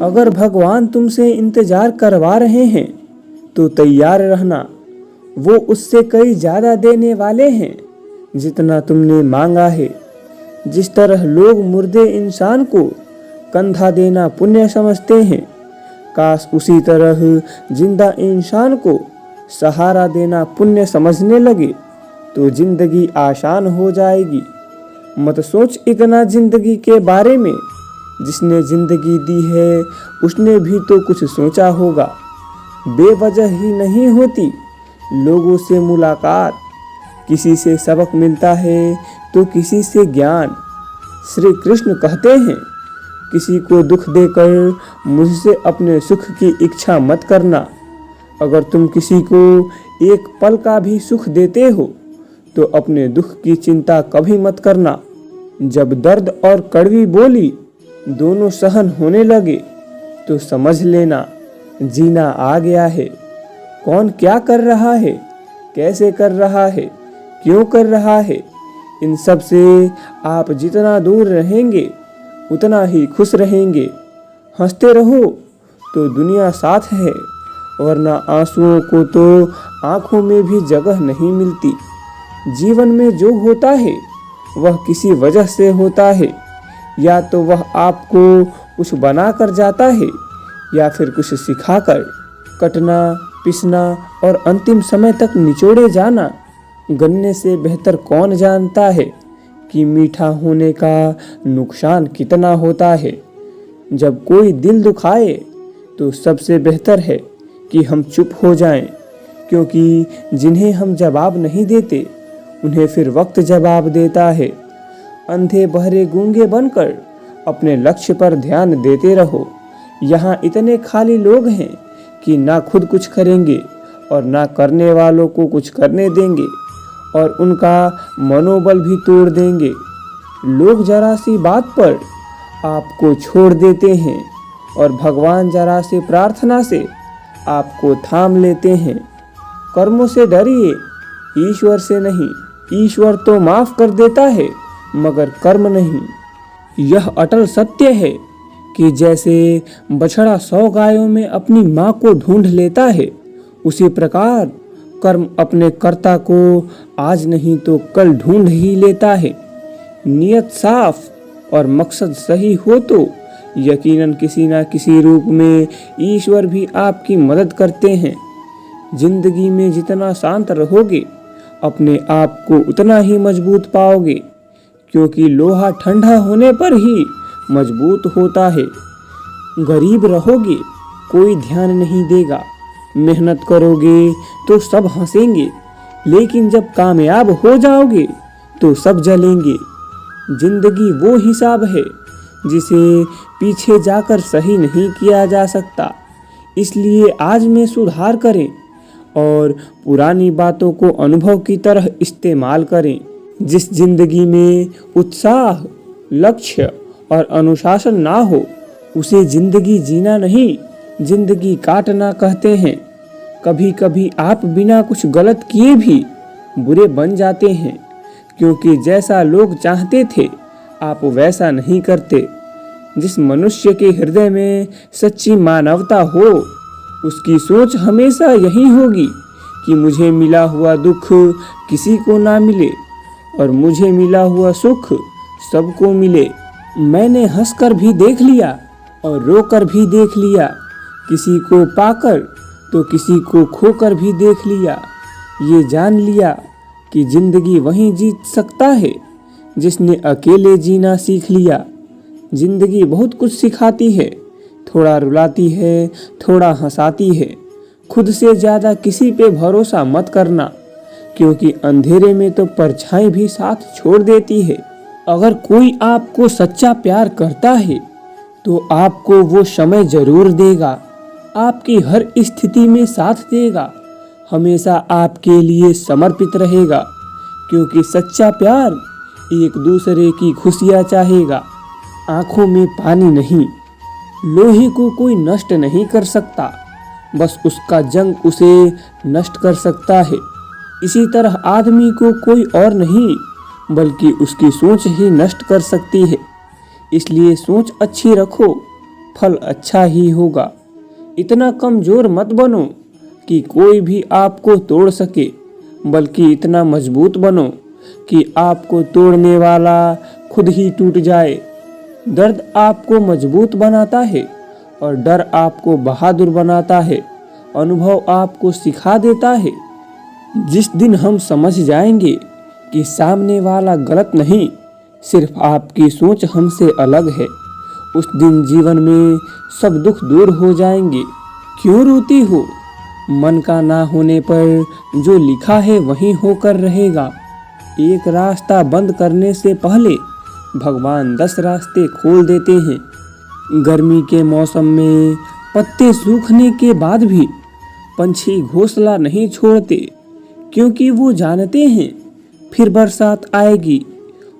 अगर भगवान तुमसे इंतजार करवा रहे हैं तो तैयार रहना, वो उससे कई ज्यादा देने वाले हैं जितना तुमने मांगा है। जिस तरह लोग मुर्दे इंसान को कंधा देना पुण्य समझते हैं, काश उसी तरह जिंदा इंसान को सहारा देना पुण्य समझने लगे तो जिंदगी आसान हो जाएगी। मत सोच इतना जिंदगी के बारे में, जिसने जिंदगी दी है उसने भी तो कुछ सोचा होगा। बेवजह ही नहीं होती लोगों से मुलाकात, किसी से सबक मिलता है तो किसी से ज्ञान। श्री कृष्ण कहते हैं, किसी को दुख देकर मुझसे अपने सुख की इच्छा मत करना। अगर तुम किसी को एक पल का भी सुख देते हो तो अपने दुख की चिंता कभी मत करना। जब दर्द और कड़वी बोली दोनों सहन होने लगे तो समझ लेना जीना आ गया है। कौन क्या कर रहा है, कैसे कर रहा है, क्यों कर रहा है, इन सब से आप जितना दूर रहेंगे उतना ही खुश रहेंगे। हंसते रहो तो दुनिया साथ है, वरना आंसुओं को तो आंखों में भी जगह नहीं मिलती। जीवन में जो होता है वह किसी वजह से होता है, या तो वह आपको कुछ बना कर जाता है या फिर कुछ सिखाकर। कटना, पिसना और अंतिम समय तक निचोड़े जाना, गन्ने से बेहतर कौन जानता है कि मीठा होने का नुकसान कितना होता है। जब कोई दिल दुखाए तो सबसे बेहतर है कि हम चुप हो जाएं, क्योंकि जिन्हें हम जवाब नहीं देते उन्हें फिर वक्त जवाब देता है। अंधे बहरे गूंगे बनकर अपने लक्ष्य पर ध्यान देते रहो। यहाँ इतने खाली लोग हैं कि ना खुद कुछ करेंगे और ना करने वालों को कुछ करने देंगे, और उनका मनोबल भी तोड़ देंगे। लोग जरा सी बात पर आपको छोड़ देते हैं और भगवान जरा से प्रार्थना से आपको थाम लेते हैं। कर्मों से डरिए, ईश्वर से नहीं। ईश्वर तो माफ कर देता है मगर कर्म नहीं। यह अटल सत्य है कि जैसे बछड़ा 100 गायों में अपनी माँ को ढूंढ लेता है, उसी प्रकार कर्म अपने कर्ता को आज नहीं तो कल ढूंढ ही लेता है। नियत साफ और मकसद सही हो तो यकीनन किसी न किसी रूप में ईश्वर भी आपकी मदद करते हैं। जिंदगी में जितना शांत रहोगे अपने आप को उतना ही मजबूत पाओगे, क्योंकि लोहा ठंडा होने पर ही मजबूत होता है। गरीब रहोगे कोई ध्यान नहीं देगा, मेहनत करोगे तो सब हंसेंगे, लेकिन जब कामयाब हो जाओगे तो सब जलेंगे। जिंदगी वो हिसाब है जिसे पीछे जाकर सही नहीं किया जा सकता। इसलिए आज में सुधार करें और पुरानी बातों को अनुभव की तरह इस्तेमाल करें। जिस जिंदगी में उत्साह, लक्ष्य और अनुशासन ना हो उसे जिंदगी जीना नहीं, जिंदगी काटना कहते हैं। कभी कभी आप बिना कुछ गलत किए भी बुरे बन जाते हैं, क्योंकि जैसा लोग चाहते थे आप वैसा नहीं करते। जिस मनुष्य के हृदय में सच्ची मानवता हो उसकी सोच हमेशा यही होगी कि मुझे मिला हुआ दुख किसी को ना मिले और मुझे मिला हुआ सुख सबको मिले। मैंने हंसकर भी देख लिया और रोकर भी देख लिया, किसी को पाकर तो किसी को खोकर भी देख लिया। ये जान लिया कि जिंदगी वहीं जीत सकता है जिसने अकेले जीना सीख लिया। जिंदगी बहुत कुछ सिखाती है, थोड़ा रुलाती है, थोड़ा हंसाती है। खुद से ज़्यादा किसी पे भरोसा मत करना, क्योंकि अंधेरे में तो परछाई भी साथ छोड़ देती है। अगर कोई आपको सच्चा प्यार करता है तो आपको वो समय जरूर देगा, आपकी हर स्थिति में साथ देगा, हमेशा आपके लिए समर्पित रहेगा, क्योंकि सच्चा प्यार एक दूसरे की खुशियाँ चाहेगा, आंखों में पानी नहीं। लोहे को कोई नष्ट नहीं कर सकता, बस उसका जंग उसे नष्ट कर सकता है। इसी तरह आदमी को कोई और नहीं बल्कि उसकी सोच ही नष्ट कर सकती है। इसलिए सोच अच्छी रखो, फल अच्छा ही होगा। इतना कमजोर मत बनो कि कोई भी आपको तोड़ सके, बल्कि इतना मजबूत बनो कि आपको तोड़ने वाला खुद ही टूट जाए। दर्द आपको मजबूत बनाता है और डर आपको बहादुर बनाता है। अनुभव आपको सिखा देता है। जिस दिन हम समझ जाएंगे कि सामने वाला गलत नहीं, सिर्फ आपकी सोच हमसे अलग है, उस दिन जीवन में सब दुख दूर हो जाएंगे। क्यों रोती हो? मन का ना होने पर जो लिखा है वही होकर रहेगा। एक रास्ता बंद करने से पहले भगवान 10 रास्ते खोल देते हैं। गर्मी के मौसम में पत्ते सूखने के बाद भी पंछी घोंसला नहीं छोड़ते, क्योंकि वो जानते हैं फिर बरसात आएगी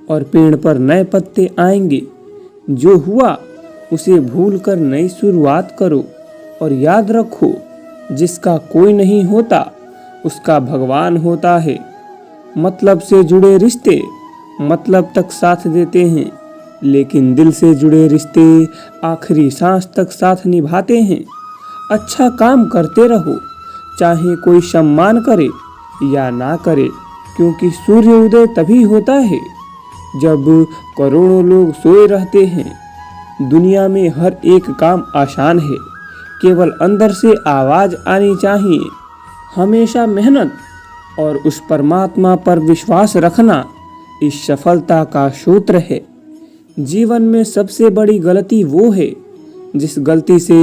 और पेड़ पर नए पत्ते आएंगे। जो हुआ उसे भूलकर नई शुरुआत करो और याद रखो, जिसका कोई नहीं होता उसका भगवान होता है। मतलब से जुड़े रिश्ते मतलब तक साथ देते हैं, लेकिन दिल से जुड़े रिश्ते आखिरी सांस तक साथ निभाते हैं। अच्छा काम करते रहो, चाहे कोई सम्मान करे या ना करे, क्योंकि सूर्योदय तभी होता है जब करोड़ों लोग सोए रहते हैं। दुनिया में हर एक काम आसान है, केवल अंदर से आवाज आनी चाहिए। हमेशा मेहनत और उस परमात्मा पर विश्वास रखना इस सफलता का सूत्र है। जीवन में सबसे बड़ी गलती वो है जिस गलती से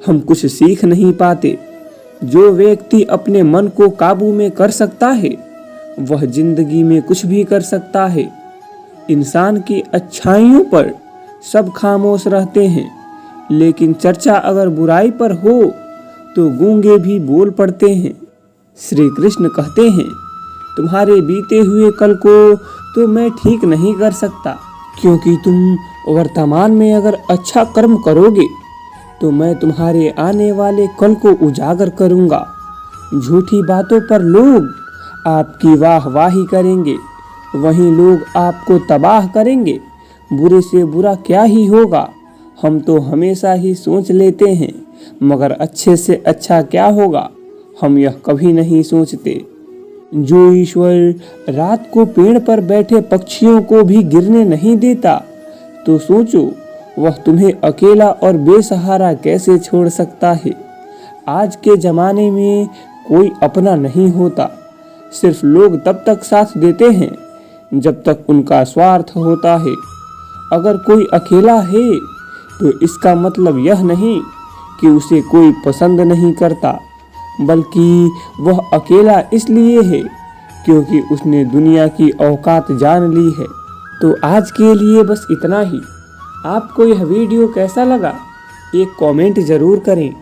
हम कुछ सीख नहीं पाते। जो व्यक्ति अपने मन को काबू में कर सकता है वह जिंदगी में कुछ भी कर सकता है। इंसान की अच्छाइयों पर सब खामोश रहते हैं, लेकिन चर्चा अगर बुराई पर हो तो गूंगे भी बोल पड़ते हैं। श्री कृष्ण कहते हैं, तुम्हारे बीते हुए कल को तो मैं ठीक नहीं कर सकता, क्योंकि तुम वर्तमान में अगर अच्छा कर्म करोगे तो मैं तुम्हारे आने वाले कल को उजागर करूँगा। झूठी बातों पर लोग आपकी वाहवाही करेंगे, वहीं लोग आपको तबाह करेंगे। बुरे से बुरा क्या ही होगा, हम तो हमेशा ही सोच लेते हैं, मगर अच्छे से अच्छा क्या होगा हम यह कभी नहीं सोचते। जो ईश्वर रात को पेड़ पर बैठे पक्षियों को भी गिरने नहीं देता, तो सोचो वह तुम्हें अकेला और बेसहारा कैसे छोड़ सकता है। आज के ज़माने में कोई अपना नहीं होता, सिर्फ लोग तब तक साथ देते हैं जब तक उनका स्वार्थ होता है। अगर कोई अकेला है तो इसका मतलब यह नहीं कि उसे कोई पसंद नहीं करता, बल्कि वह अकेला इसलिए है क्योंकि उसने दुनिया की औकात जान ली है। तो आज के लिए बस इतना ही। आपको यह वीडियो कैसा लगा एक कमेंट ज़रूर करें,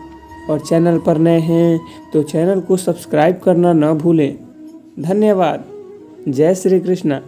और चैनल पर नए हैं तो चैनल को सब्सक्राइब करना न भूलें। धन्यवाद। जय श्री कृष्ण।